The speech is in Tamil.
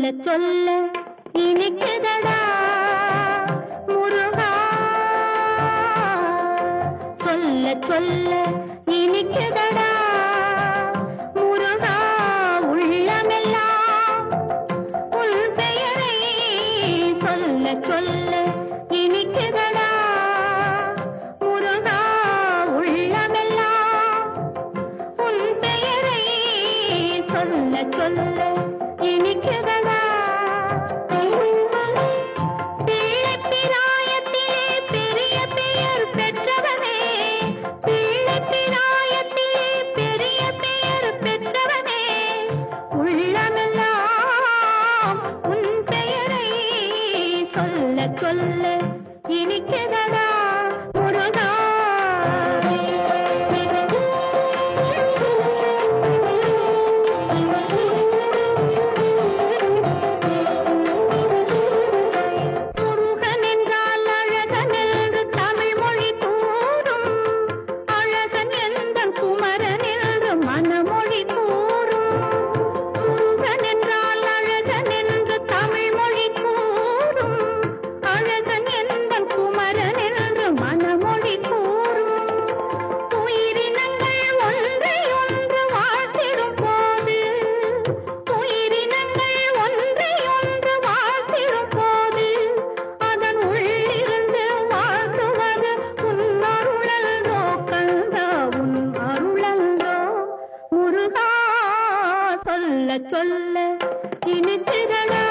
சொல்ல சொல்ல இனிக்குதடா முருகா, சொல்ல சொல்ல இனிக்குதடா முருகா. உள்ளமெல்லாம் உன் பெயரை சொல்ல சொல்ல இனிக்குதடா முருகா. உள்ளமெல்லாம் உன் பெயரை சொல்ல சொல்ல இனிக்குதடா. பிள்ளை பிராயத்திலே பெரிய பெயர் பெற்றவனே, பிள்ளை பிராயத்திலே பெரிய பெயர் பெற்றவனே, உள்ளமெல்லாம் உன் பெயரை சொல்ல சொல்ல இனிக்குதடா முருகா. சொல்ல சொல்ல இனிக்குதடா